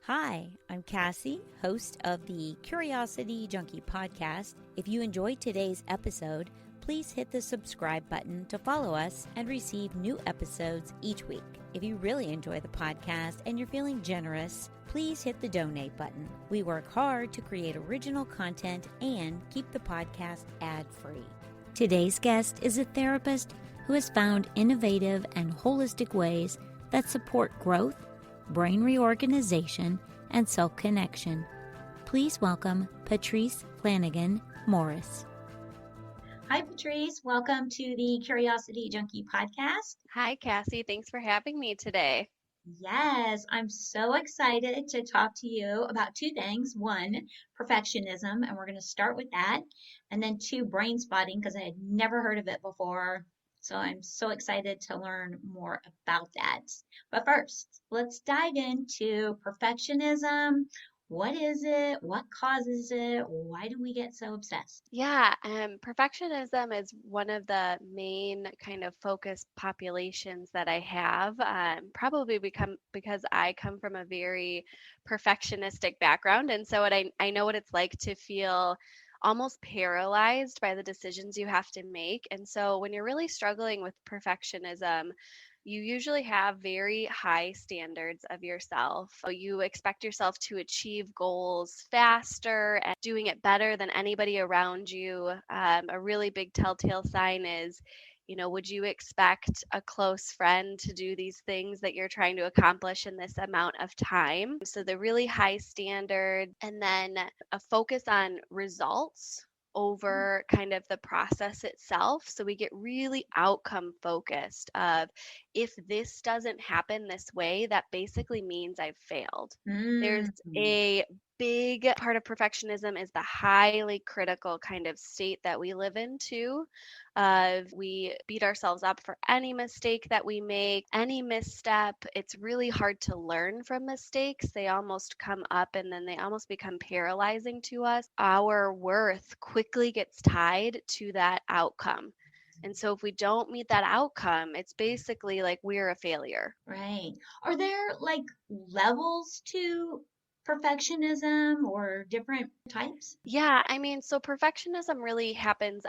Hi, I'm Cassie, host of the Curiosity Junkie podcast. If you enjoyed today's episode, please hit the subscribe button to follow us and receive new episodes each week. If you really enjoy the podcast and you're feeling generous, please hit the donate button. We work hard to create original content and keep the podcast ad-free. Today's guest is a therapist who has found innovative and holistic ways that support growth, brain reorganization, and self-connection. Please welcome Patrice Flanagan Morris. Hi, Patrice. Welcome to the Curiosity Junkie podcast. Hi, Cassie. Thanks for having me today. Yes, I'm so excited to talk to you about two things. One, perfectionism, and we're going to start with that. And then two, brain spotting, because I had never heard of it before. So I'm so excited to learn more about that. But first, let's dive into perfectionism. What is it? What causes it? Why do we get so obsessed? Yeah, perfectionism is one of the main kind of focus populations that I have. Probably because I come from a very perfectionistic background, and so I know what it's like to feel almost paralyzed by the decisions you have to make. And so when you're really struggling with perfectionism, you usually have very high standards of yourself. So you expect yourself to achieve goals faster and doing it better than anybody around you. A really big telltale sign is, would you expect a close friend to do these things that you're trying to accomplish in this amount of time? So the really high standard, and then a focus on results over kind of the process itself. So we get really outcome focused of, if this doesn't happen this way, that basically means I've failed. There's a big part of perfectionism is the highly critical kind of state that we live in too. We beat ourselves up for any mistake that we make, any misstep. It's really hard to learn from mistakes. They almost come up and then they almost become paralyzing to us. Our worth quickly gets tied to that outcome. And so if we don't meet that outcome, it's basically like we're a failure. Right. Are there like levels to perfectionism or different types? Yeah, so perfectionism really happens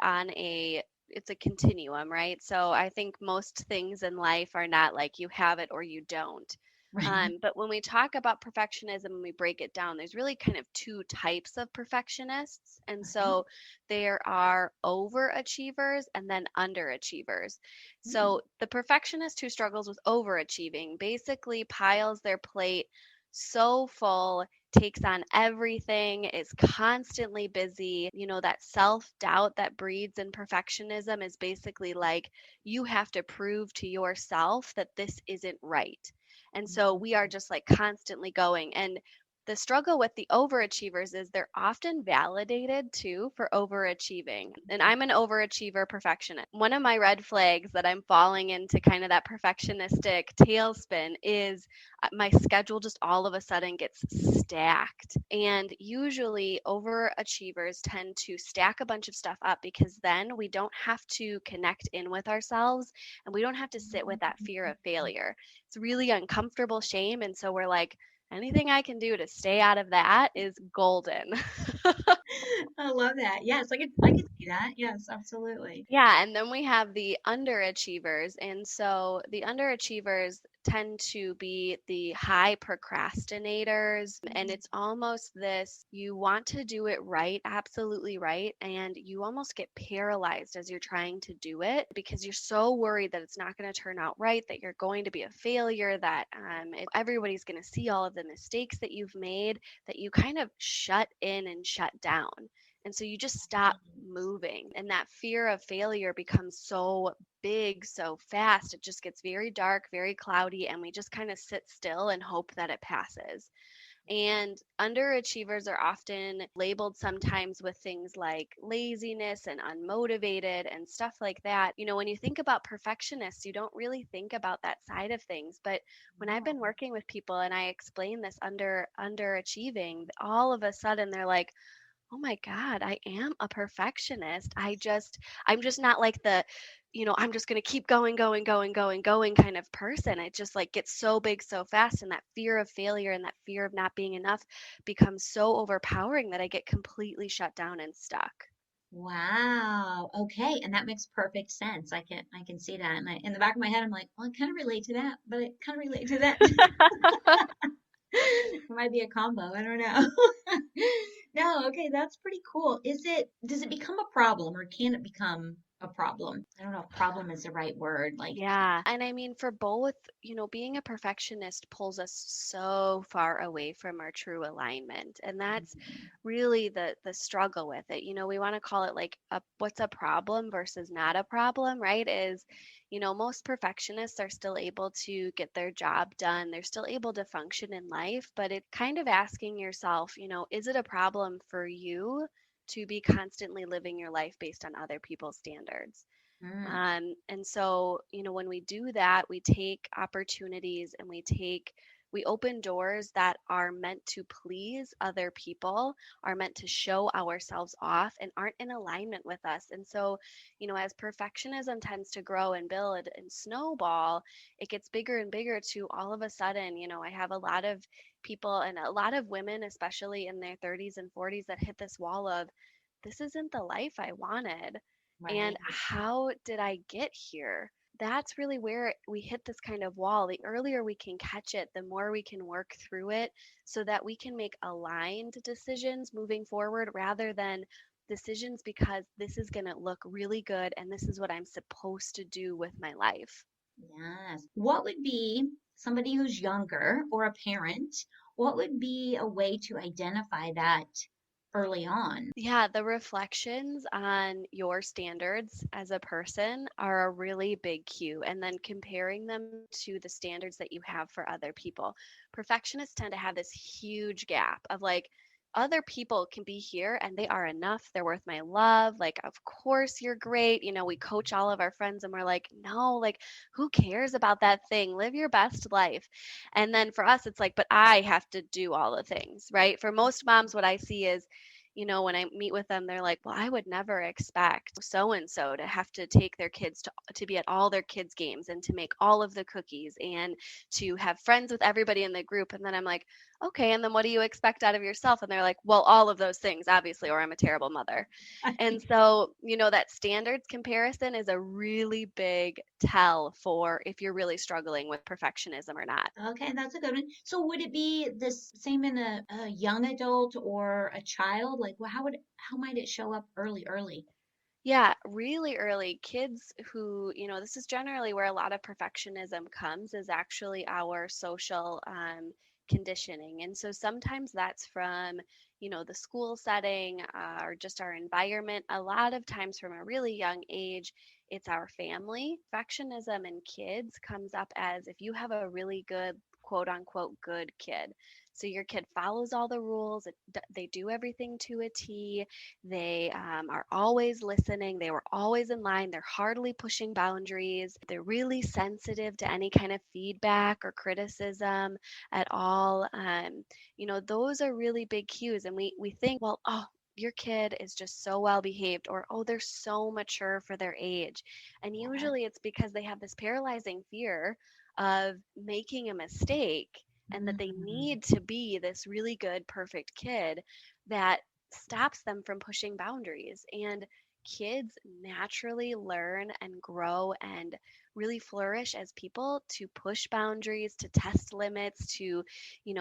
it's a continuum, right? So I think most things in life are not like you have it or you don't. Right. But when we talk about perfectionism and we break it down, there's really kind of two types of perfectionists. And Okay. so there are overachievers and then underachievers. Mm. So the perfectionist who struggles with overachieving basically piles their plate so full, takes on everything, is constantly busy. That self doubt that breeds in perfectionism is basically like, you have to prove to yourself that this isn't right. And so we are just like constantly going. And the struggle with the overachievers is they're often validated too for overachieving. And I'm an overachiever perfectionist. One of my red flags that I'm falling into kind of that perfectionistic tailspin is my schedule just all of a sudden gets stacked. And usually overachievers tend to stack a bunch of stuff up because then we don't have to connect in with ourselves and we don't have to sit with that fear of failure. It's really uncomfortable shame. And so we're like, anything I can do to stay out of that is golden. I love that. Yes, I could see that. Yes, absolutely. Yeah, and then we have the underachievers. And so the underachievers tend to be the high procrastinators. And it's almost this, you want to do it right, absolutely right. And you almost get paralyzed as you're trying to do it because you're so worried that it's not going to turn out right, that you're going to be a failure, that everybody's going to see all of the mistakes that you've made, that you kind of shut in and shut down. And so you just stop moving. And that fear of failure becomes so big so fast. It just gets very dark, very cloudy, and we just kind of sit still and hope that it passes. And underachievers are often labeled sometimes with things like laziness and unmotivated and stuff like that. When you think about perfectionists, you don't really think about that side of things. But when I've been working with people and I explain this underachieving, all of a sudden they're like, oh my God, I am a perfectionist. I'm just not like the, I'm just going to keep going, going, going, going, going kind of person. It just like gets so big so fast. And that fear of failure and that fear of not being enough becomes so overpowering that I get completely shut down and stuck. Wow. Okay. And that makes perfect sense. I can see that. And in the back of my head, I'm like, well, I kind of relate to that, but I kind of relate to that. It might be a combo. I don't know. No, okay, that's pretty cool. Does it become a problem or can it become a problem? I don't know if problem is the right word. Like, Yeah. And I mean, for both, being a perfectionist pulls us so far away from our true alignment. And that's mhm, really the struggle with it. We want to call it like what's a problem versus not a problem, right? Most perfectionists are still able to get their job done. They're still able to function in life, but it's kind of asking yourself, is it a problem for you to be constantly living your life based on other people's standards? mm, And so, when we do that, we take opportunities and we open doors that are meant to please other people, are meant to show ourselves off, and aren't in alignment with us. And so, as perfectionism tends to grow and build and snowball, it gets bigger and bigger to all of a sudden, I have a lot of people and a lot of women, especially in their 30s and 40s, that hit this wall of, this isn't the life I wanted. And right. how did I get here? That's really where we hit this kind of wall. The earlier we can catch it, the more we can work through it so that we can make aligned decisions moving forward rather than decisions because this is going to look really good and this is what I'm supposed to do with my life. Yes. What would be somebody who's younger or a parent? What would be a way to identify that early on? Yeah, the reflections on your standards as a person are a really big cue, and then comparing them to the standards that you have for other people. Perfectionists tend to have this huge gap of like, other people can be here and they are enough. They're worth my love. Like, of course, you're great. We coach all of our friends and we're like, no, like, who cares about that thing? Live your best life. And then for us, it's like, but I have to do all the things, right? For most moms, what I see is, when I meet with them, they're like, well, I would never expect so and so to have to take their kids to be at all their kids' games and to make all of the cookies and to have friends with everybody in the group. And then I'm like, okay, and then what do you expect out of yourself? And they're like, well, all of those things, obviously, or I'm a terrible mother. And so, that standards comparison is a really big tell for if you're really struggling with perfectionism or not. Okay, that's a good one. So would it be the same in a young adult or a child? Like, well, how might it show up early? Yeah, really early. Kids who, this is generally where a lot of perfectionism comes, is actually our social conditioning. And so sometimes that's from, the school setting or just our environment. A lot of times from a really young age, it's our family. Perfectionism in kids comes up as if you have a really good, quote unquote, good kid. So your kid follows all the rules, they do everything to a T, they are always listening. They were always in line. They're hardly pushing boundaries. They're really sensitive to any kind of feedback or criticism at all. Those are really big cues. And we think, well, oh, your kid is just so well behaved, or oh, they're so mature for their age. And Yeah. usually it's because they have this paralyzing fear of making a mistake and that they Mm, need to be this really good, perfect kid that stops them from pushing boundaries. And kids naturally learn and grow and really flourish as people to push boundaries, to test limits, to,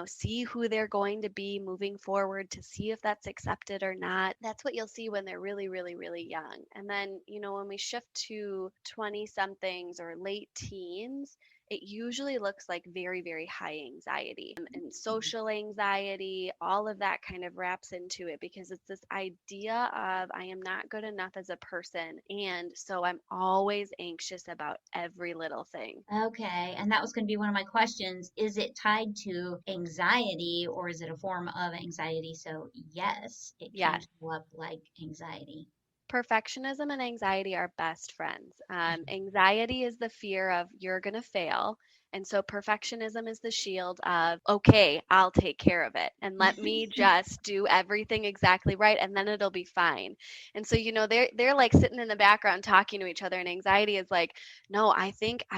see who they're going to be moving forward, to see if that's accepted or not. That's what you'll see when they're really, really, really young. And then, when we shift to 20 somethings or late teens, it usually looks like very, very high anxiety and social anxiety. All of that kind of wraps into it because it's this idea of I am not good enough as a person. And so I'm always anxious about every little thing. okay, and that was going to be one of my questions. Is it tied to anxiety or is it a form of anxiety? So, yes, it can Yes. show up like anxiety. Perfectionism and anxiety are best friends. Anxiety is the fear of you're going to fail. And so perfectionism is the shield of, okay, I'll take care of it and let me just do everything exactly right and then it'll be fine. And so, they're like sitting in the background talking to each other, and anxiety is like, no, I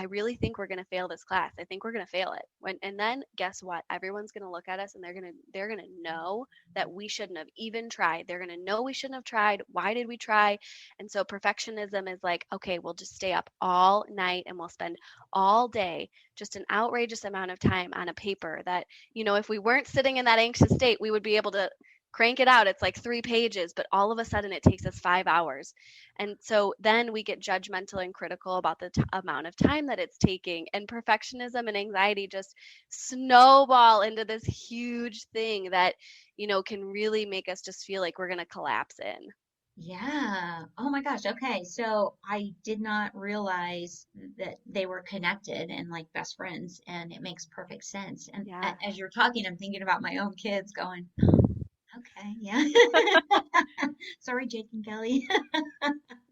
really think we're going to fail this class. I think we're going to fail it. And then guess what? Everyone's going to look at us and they're going to know that we shouldn't have even tried. They're going to know we shouldn't have tried. Why did we try? And so perfectionism is like, okay, we'll just stay up all night and we'll spend all day, just an outrageous amount of time on a paper that, if we weren't sitting in that anxious state, we would be able to crank it out. It's like 3 pages, but all of a sudden it takes us 5 hours. And so then we get judgmental and critical about the amount of time that it's taking. And perfectionism and anxiety just snowball into this huge thing that, can really make us just feel like we're going to collapse in. Yeah. Oh my gosh. Okay. So I did not realize that they were connected and like best friends, and it makes perfect sense. And Yeah. as you're talking, I'm thinking about my own kids going, okay, yeah. Sorry, Jake and Kelly.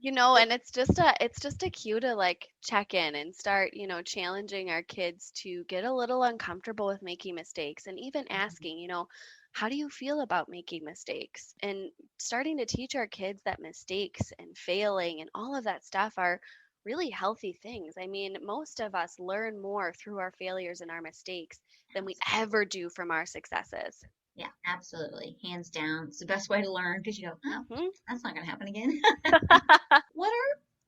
And it's just a cue to like check in and start, challenging our kids to get a little uncomfortable with making mistakes, and even asking, how do you feel about making mistakes? And starting to teach our kids that mistakes and failing and all of that stuff are really healthy things. I mean, most of us learn more through our failures and our mistakes than we ever do from our successes. Yeah, absolutely. Hands down. It's the best way to learn because you go, oh, Hmm. that's not going to happen again.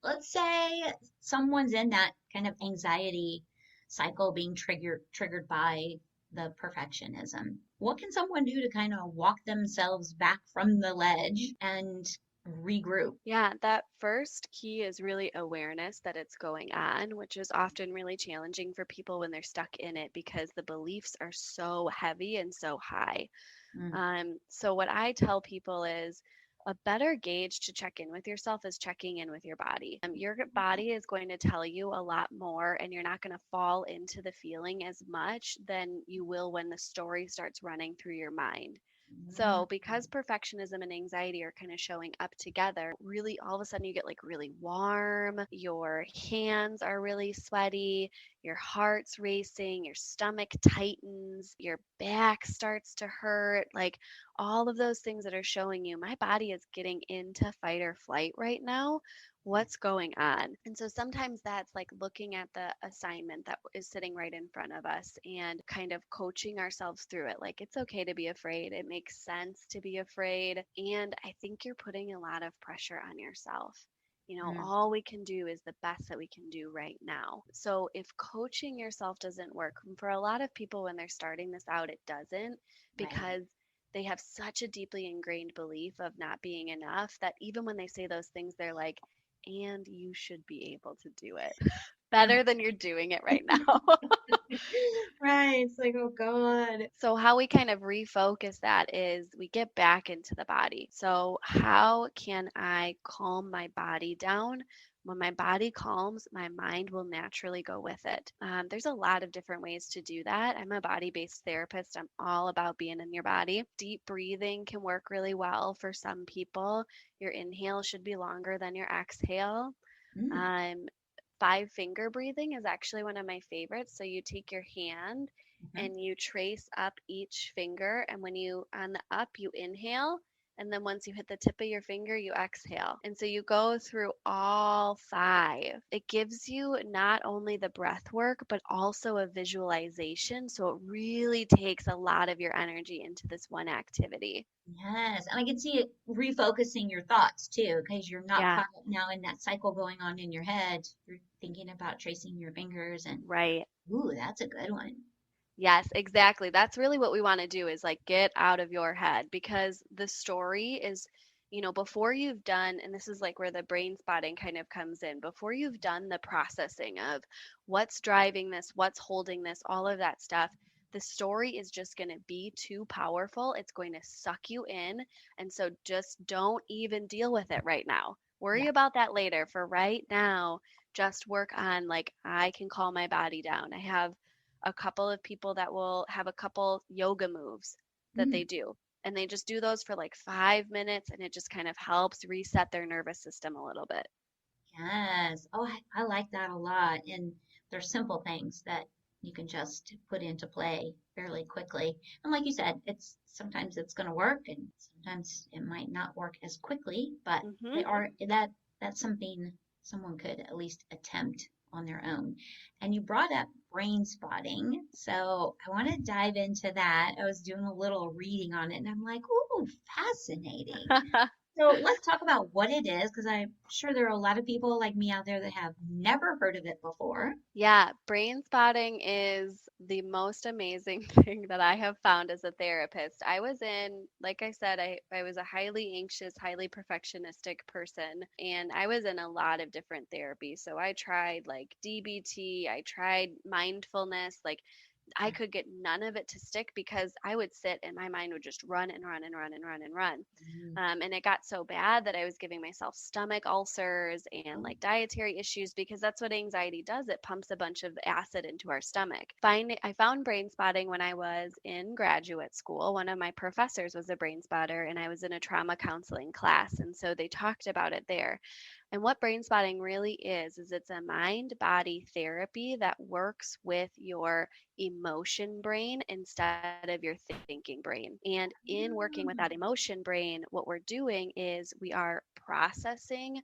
Let's say someone's in that kind of anxiety cycle being triggered by the perfectionism. What can someone do to kind of walk themselves back from the ledge and regroup? Yeah, that first key is really awareness that it's going on, which is often really challenging for people when they're stuck in it because the beliefs are so heavy and so high. Mm, So, what I tell people is a better gauge to check in with yourself is checking in with your body. Your body is going to tell you a lot more, and you're not going to fall into the feeling as much than you will when the story starts running through your mind. mm, So, because perfectionism and anxiety are kind of showing up together, really all of a sudden you get like really warm, your hands are really sweaty, your heart's racing, your stomach tightens, your back starts to hurt, like all of those things that are showing you my body is getting into fight or flight right now. What's going on? And so sometimes that's like looking at the assignment that is sitting right in front of us and kind of coaching ourselves through it. Like, it's okay to be afraid. It makes sense to be afraid. And I think you're putting a lot of pressure on yourself. mm, All we can do is the best that we can do right now. So if coaching yourself doesn't work, for a lot of people when they're starting this out, it doesn't, right. because they have such a deeply ingrained belief of not being enough that even when they say those things, they're like, and you should be able to do it better than you're doing it right now. Right. It's like, oh God. So, how we kind of refocus that is we get back into the body. So, how can I calm my body down? When my body calms, my mind will naturally go with it. There's a lot of different ways to do that. I'm a body based therapist. I'm all about being in your body. Deep breathing can work really well for some people. Your inhale should be longer than your exhale. Mm, Um, 5 finger breathing is actually one of my favorites. So you take your hand mhm. and you trace up each finger. And when you, on the up, you inhale. And then once you hit the tip of your finger, you exhale. And so you go through all 5. It gives you not only the breath work, but also a visualization. So it really takes a lot of your energy into this one activity. Yes, and I can see it refocusing your thoughts too, because you're not Yeah, caught up now in that cycle going on in your head. You're thinking about tracing your fingers and, right. ooh, that's a good one. Yes, exactly. That's really what we want to do is like get out of your head, because the story is, before you've done, and this is like where the brain spotting kind of comes in, before you've done the processing of what's driving this, what's holding this, all of that stuff, the story is just going to be too powerful. It's going to suck you in. And so just don't even deal with it right now. Worry Yeah. about that later. For right now, just work on like, I can calm my body down. I have a couple of people that will have a couple yoga moves that Mm, they do. And they just do those for like 5 minutes, and it just kind of helps reset their nervous system a little bit. yes. Oh, I like that a lot. And they're simple things that you can just put into play fairly quickly. And like you said, sometimes it's going to work and sometimes it might not work as quickly, but Hmm. that's something someone could at least attempt on their own. And you brought up brain spotting, so I want to dive into that. I was doing a little reading on it and I'm like, ooh, fascinating. So let's talk about what it is, because I'm sure there are a lot of people like me out there that have never heard of it before. Yeah, brain spotting is the most amazing thing that I have found as a therapist. Like I said, I was a highly anxious, highly perfectionistic person, and I was in a lot of different therapies. So I tried like DBT, I tried mindfulness, like I could get none of it to stick because I would sit and my mind would just run and run and run and run and run. Mm. And it got so bad that I was giving myself stomach ulcers and Oh, like dietary issues because that's what anxiety does. It pumps a bunch of acid into our stomach. I found brain spotting when I was in graduate school. One of my professors was a brain spotter, and I was in a trauma counseling class. And so they talked about it there. And what brain spotting really is it's a mind body therapy that works with your emotion brain instead of your thinking brain. And in working with that emotion brain, what we're doing is we are processing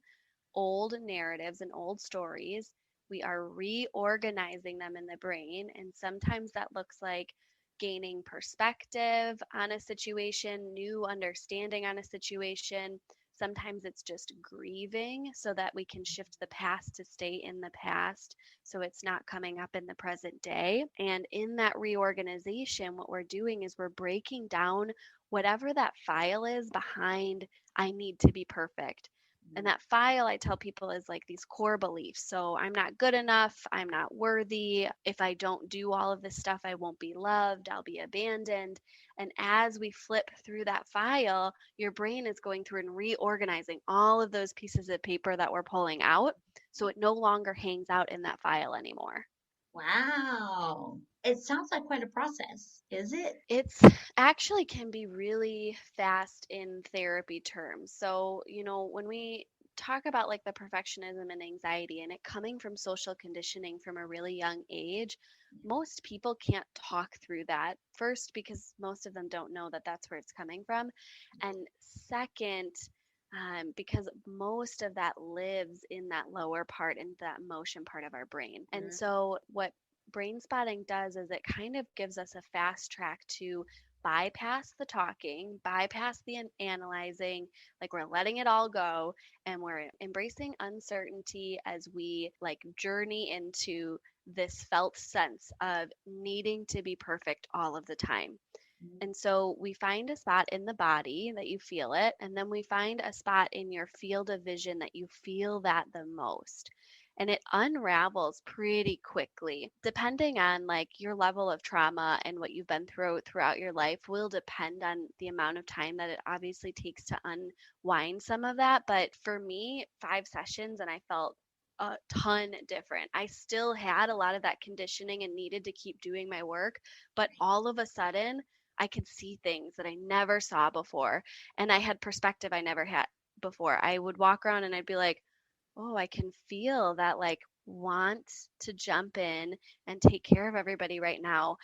old narratives and old stories. We are reorganizing them in the brain. And sometimes that looks like gaining perspective on a situation, new understanding on a situation. Sometimes it's just grieving so that we can shift the past to stay in the past so it's not coming up in the present day. And in that reorganization, what we're doing is we're breaking down whatever that file is behind I need to be perfect. And that file, I tell people, is like these core beliefs. So I'm not good enough. I'm not worthy. If I don't do all of this stuff, I won't be loved. I'll be abandoned. And as we flip through that file, your brain is going through and reorganizing all of those pieces of paper that we're pulling out. So it no longer hangs out in that file anymore. wow. It sounds like quite a process, is it? It's actually can be really fast in therapy terms. So, when we talk about like the perfectionism and anxiety and it coming from social conditioning from a really young age, most people can't talk through that. First, because most of them don't know that that's where it's coming from. And second, because most of that lives in that lower part, in that emotion part of our brain. And Mhm. so, what brain spotting does is it kind of gives us a fast track to bypass the talking, bypass the analyzing, like we're letting it all go and we're embracing uncertainty as we like journey into this felt sense of needing to be perfect all of the time. And so we find a spot in the body that you feel it, and then we find a spot in your field of vision that you feel that the most. And it unravels pretty quickly. Depending on like your level of trauma and what you've been through throughout your life will depend on the amount of time that it obviously takes to unwind some of that. But for me, 5 sessions and I felt a ton different. I still had a lot of that conditioning and needed to keep doing my work, but all of a sudden I could see things that I never saw before. And I had perspective I never had before. I would walk around and I'd be like, oh, I can feel that like want to jump in and take care of everybody right now.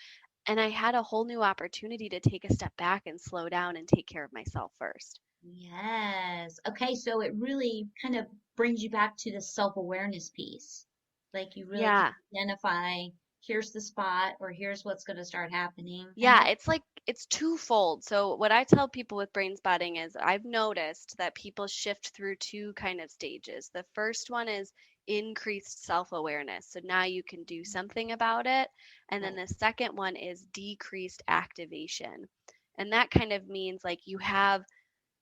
And I had a whole new opportunity to take a step back and slow down and take care of myself first. Yes. Okay, so it really kind of brings you back to the self-awareness piece. Like you really can Yeah. identify, here's the spot or here's what's going to start happening. And Yeah, it's like it's twofold. So what I tell people with brain spotting is I've noticed that people shift through two kind of stages. The first one is increased self-awareness. So now you can do something about it. And then right. the second one is decreased activation. And that kind of means like you have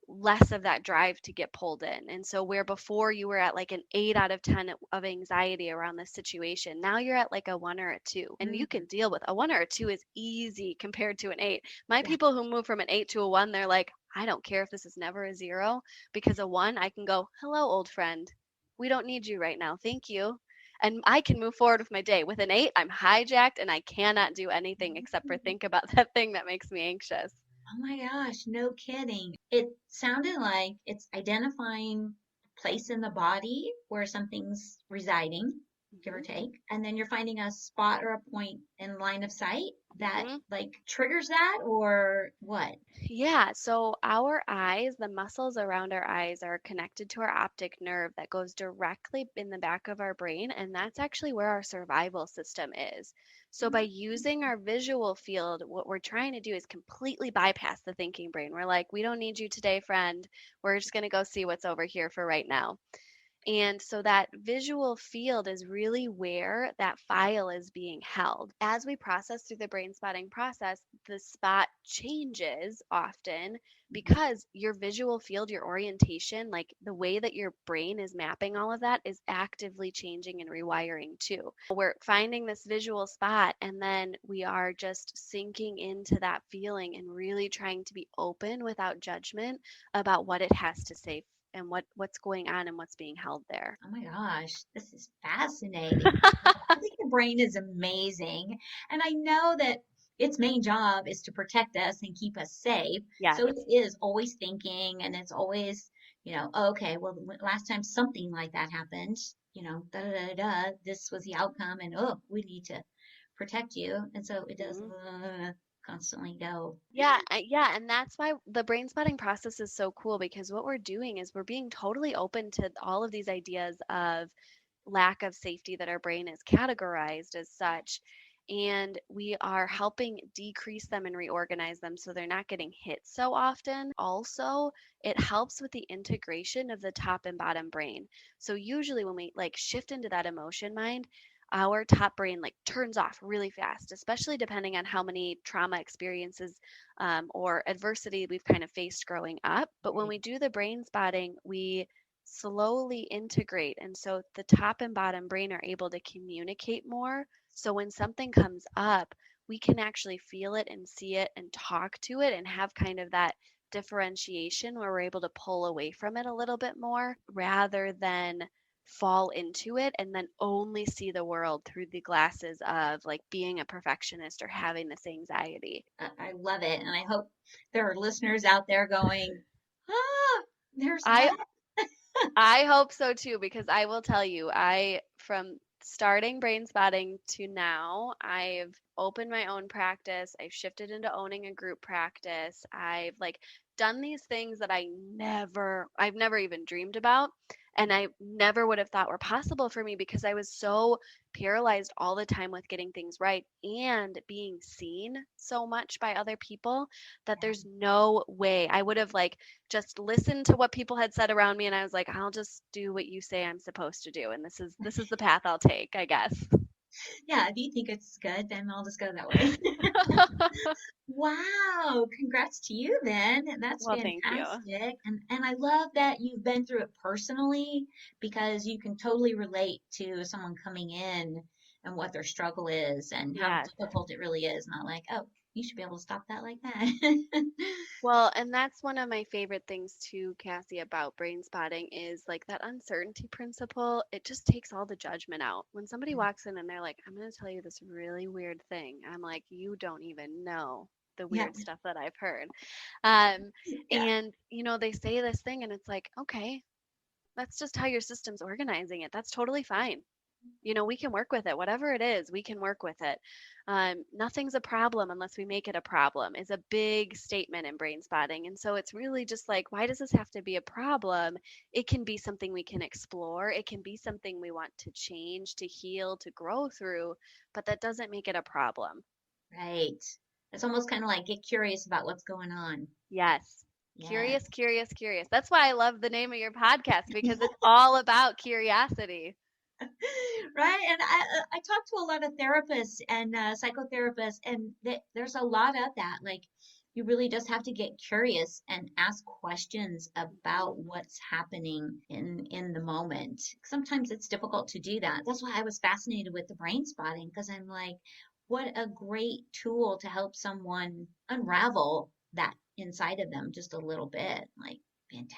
less of that drive to get pulled in. And so where before you were at like an 8 out of 10 of anxiety around this situation, now you're at like a 1 or a 2. And you Mhm. can deal with a 1 or a 2 is easy compared to an 8. My Yeah. people who move from an 8 to a 1, they're like, I don't care if this is never a 0 because a 1 I can go, "Hello old friend. We don't need you right now. Thank you." And I can move forward with my day. With an 8, I'm hijacked and I cannot do anything except for think about that thing that makes me anxious. Oh my gosh, no kidding. It sounded like it's identifying a place in the body where something's residing, give or Mhm. take. And then you're finding a spot or a point in line of sight that Mhm. like triggers that or what? Yeah, so our eyes, the muscles around our eyes are connected to our optic nerve that goes directly in the back of our brain, and that's actually where our survival system is. So by using our visual field, what we're trying to do is completely bypass the thinking brain. We're like, we don't need you today, friend. We're just going to go see what's over here for right now. And so that visual field is really where that file is being held. As we process through the brain spotting process, the spot changes often because your visual field, your orientation, like the way that your brain is mapping all of that is actively changing and rewiring too. We're finding this visual spot and then we are just sinking into that feeling and really trying to be open without judgment about what it has to say and what's going on and what's being held there. Oh my gosh, this is fascinating. I think the brain is amazing. And I know that its main job is to protect us and keep us safe. Yes. So it is always thinking and it's always, okay, well, last time something like that happened, da da da da, this was the outcome, and oh, we need to protect you. And so it does Mhm. constantly go. Yeah, and that's why the brain spotting process is so cool because what we're doing is we're being totally open to all of these ideas of lack of safety that our brain is categorized as such. And we are helping decrease them and reorganize them so they're not getting hit so often. Also, it helps with the integration of the top and bottom brain. So usually when we like shift into that emotion mind, our top brain like turns off really fast, especially depending on how many trauma experiences or adversity we've kind of faced growing up. But when we do the brain spotting, we slowly integrate. And so the top and bottom brain are able to communicate more. So when something comes up, we can actually feel it and see it and talk to it and have kind of that differentiation where we're able to pull away from it a little bit more rather than fall into it and then only see the world through the glasses of like being a perfectionist or having this anxiety. I love it. And I hope there are listeners out there going, ah, there's I that. I hope so too, because I will tell you, from starting brain spotting to now, I've opened my own practice. I've shifted into owning a group practice. I've like done these things that I've never even dreamed about. And I never would have thought were possible for me because I was so paralyzed all the time with getting things right and being seen so much by other people that there's no way I would have like just listened to what people had said around me and I was like, I'll just do what you say I'm supposed to do and this is the path I'll take, I guess. Yeah, if you think it's good, then I'll just go that way. Wow, congrats to you then. That's Well, thank you. fantastic. And I love that you've been through it personally because you can totally relate to someone coming in and what their struggle is and how Yes. difficult it really is. Not like, oh, you should be able to stop that like that. Well, and that's one of my favorite things too, Cassie, about brain spotting is like that uncertainty principle. It just takes all the judgment out. When somebody walks in and they're like, I'm going to tell you this really weird thing, I'm like, you don't even know the Yeah, weird stuff that I've heard. Um, yeah. and, they say this thing and it's like, okay, that's just how your system's organizing it. That's totally fine. We can work with it. Whatever it is, we can work with it. Nothing's a problem unless we make it a problem, is a big statement in brain spotting. And so it's really just like, why does this have to be a problem? It can be something we can explore. It can be something we want to change, to heal, to grow through, but that doesn't make it a problem. Right. It's almost kind of like get curious about what's going on. Yes. Curious, Yes. curious, curious. That's why I love the name of your podcast because it's all about curiosity. Right. And I talk to a lot of therapists and psychotherapists, and there's a lot of that. Like, you really just have to get curious and ask questions about what's happening in the moment. Sometimes it's difficult to do that. That's why I was fascinated with the brain spotting because I'm like, what a great tool to help someone unravel that inside of them just a little bit. Like,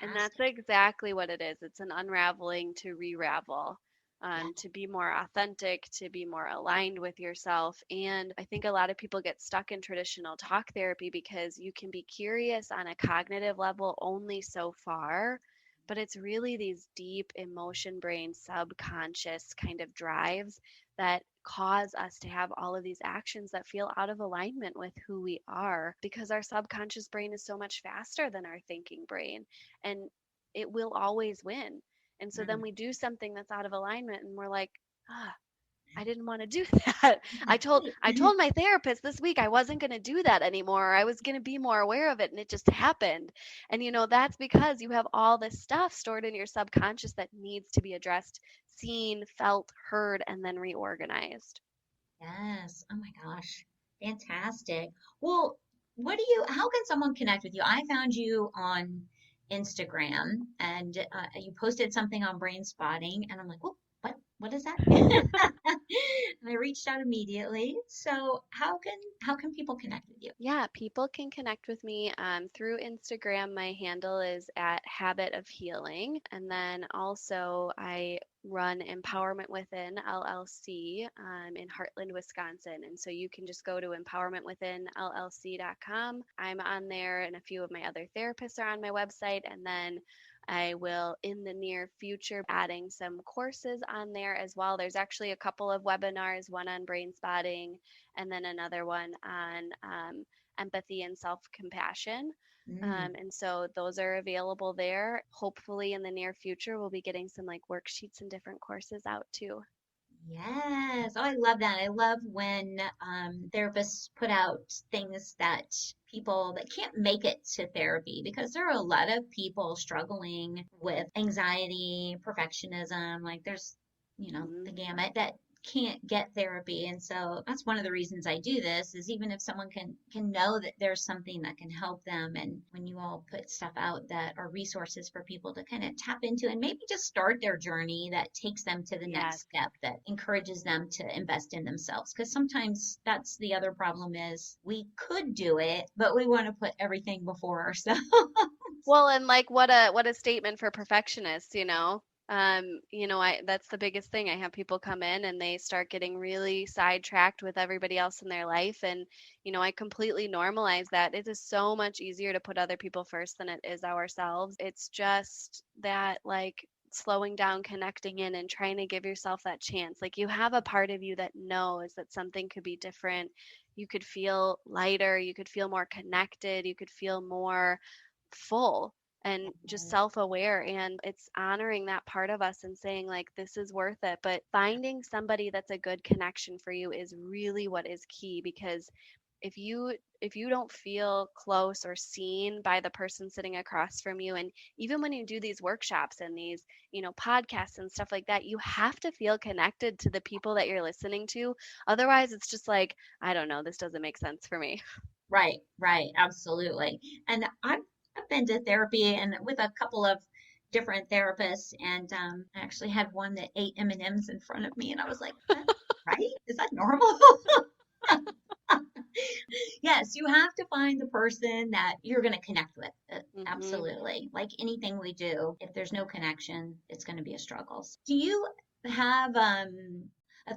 And that's fantastic. exactly what it is. It's an unraveling to re-ravel, Yeah. to be more authentic, to be more aligned with yourself. And I think a lot of people get stuck in traditional talk therapy because you can be curious on a cognitive level only so far but it's really these deep emotion brain subconscious kind of drives that cause us to have all of these actions that feel out of alignment with who we are, because our subconscious brain is so much faster than our thinking brain, and it will always win. And so then Mm. we do something that's out of alignment and we're like, ah, I didn't want to do that. I told my therapist this week I wasn't going to do that anymore. I was going to be more aware of it, and it just happened. And that's because you have all this stuff stored in your subconscious that needs to be addressed, seen, felt, heard, and then reorganized. Yes. Oh my gosh. Fantastic. Well, how can someone connect with you? I found you on Instagram and you posted something on Brain Spotting, and I'm like, oh, what is that? And I reached out immediately. So how can people connect with you? Yeah, people can connect with me through Instagram. My handle is at Habit of Healing. And then also, I run Empowerment Within LLC in Heartland, Wisconsin. And so you can just go to empowermentwithinllc.com. I'm on there, and a few of my other therapists are on my website. And then I will, in the near future, adding some courses on there as well. There's actually a couple of webinars, one on brain spotting and then another one on empathy and self-compassion. Mm. And so those are available there. Hopefully in the near future, we'll be getting some like worksheets and different courses out too. Yes. Oh, I love that. I love when therapists put out things that people that can't make it to therapy, because there are a lot of people struggling with anxiety, perfectionism, like there's, the Mhm. gamut that can't get therapy. And so that's one of the reasons I do this, is even if someone can know that there's something that can help them, and when you all put stuff out that are resources for people to kind of tap into and maybe just start their journey that takes them to the next Yes. step, that encourages them to invest in themselves, because sometimes that's the other problem, is we could do it but we want to put everything before ourselves. Well, and like what a statement for perfectionists. I that's the biggest thing. I have people come in and they start getting really sidetracked with everybody else in their life, and I completely normalize that. It is so much easier to put other people first than it is ourselves. It's just that, like, slowing down, connecting in, and trying to give yourself that chance. Like, you have a part of you that knows that something could be different. You could feel lighter, you could feel more connected, you could feel more full and just self-aware, and it's honoring that part of us and saying like, this is worth it. But finding somebody that's a good connection for you is really what is key, because if you don't feel close or seen by the person sitting across from you, and even when you do these workshops and these podcasts and stuff like that, you have to feel connected to the people that you're listening to. Otherwise it's just like, I don't know, this doesn't make sense for me. Right, right, absolutely. And I've been to therapy and with a couple of different therapists, and I actually had one that ate M&Ms in front of me, and I was like, "That's right? Is that normal?" Yes, you have to find the person that you're going to connect with. Hmm. Absolutely. Like anything we do, if there's no connection, it's going to be a struggle. Do you have a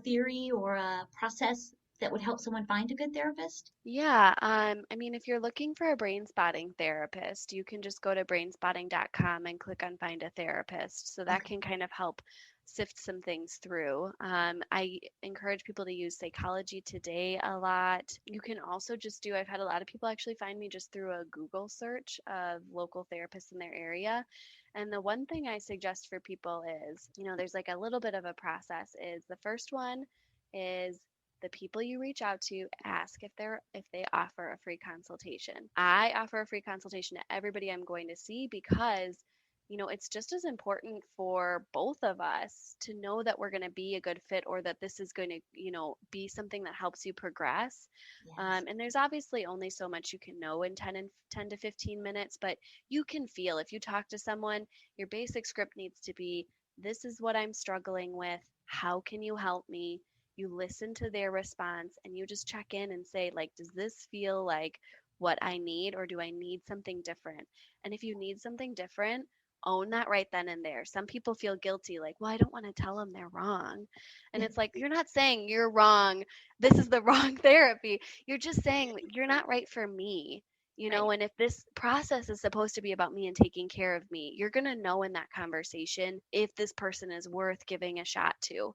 theory or a process that would help someone find a good therapist? Yeah, I mean, if you're looking for a brain spotting therapist, you can just go to brainspotting.com and click on find a therapist. So that Okay. can kind of help sift some things through. I encourage people to use Psychology Today a lot. You can also just I've had a lot of people actually find me just through a Google search of local therapists in their area. And the one thing I suggest for people is, there's like a little bit of a process. Is the first one is, the people you reach out to, ask if they offer a free consultation. I offer a free consultation to everybody I'm going to see, because it's just as important for both of us to know that we're going to be a good fit, or that this is going to be something that helps you progress. Yes. And there's obviously only so much you can know in 10 to 15 minutes, but you can feel, if you talk to someone, your basic script needs to be, this is what I'm struggling with, how can you help me? You listen to their response and you just check in and say, like, does this feel like what I need, or do I need something different? And if you need something different, own that right then and there. Some people feel guilty, like, well, I don't want to tell them they're wrong. And it's like, you're not saying you're wrong, this is the wrong therapy. You're just saying, you're not right for me. Right. And if this process is supposed to be about me and taking care of me, you're going to know in that conversation if this person is worth giving a shot to.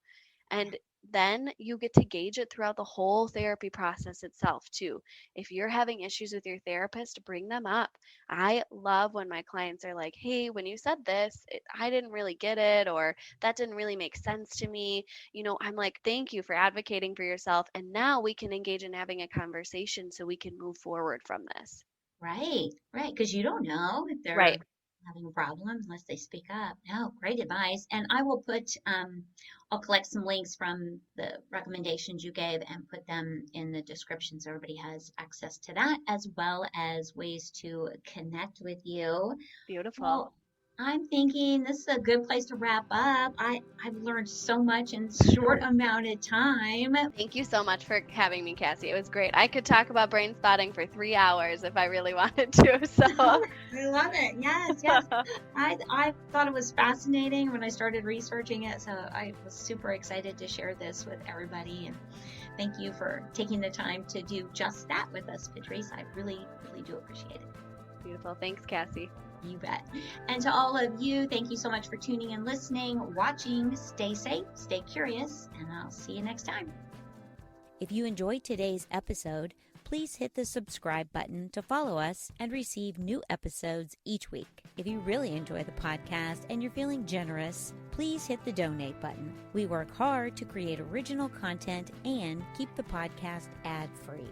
Yeah. And then you get to gauge it throughout the whole therapy process itself, too. If you're having issues with your therapist, bring them up. I love when my clients are like, hey, when you said this, I didn't really get it, or that didn't really make sense to me. I'm like, thank you for advocating for yourself. And now we can engage in having a conversation so we can move forward from this. Right, right, because you don't know if Right. they're having a problem unless they speak up. No, great advice. And I will I'll collect some links from the recommendations you gave and put them in the description so everybody has access to that, as well as ways to connect with you. Beautiful. Well, I'm thinking this is a good place to wrap up. I've learned so much in a short amount of time. Thank you so much for having me, Cassie. It was great. I could talk about brain spotting for 3 hours if I really wanted to. So, I love it. Yes, yes. I thought it was fascinating when I started researching it, so I was super excited to share this with everybody. And thank you for taking the time to do just that with us, Patrice. I really, really do appreciate it. beautiful. Thanks, Cassie. You bet. And to all of you, thank you so much for tuning and listening, watching. Stay safe, stay curious, and I'll see you next time. If you enjoyed today's episode, please hit the subscribe button to follow us and receive new episodes each week. If you really enjoy the podcast and you're feeling generous, please hit the donate button. We work hard to create original content and keep the podcast ad-free.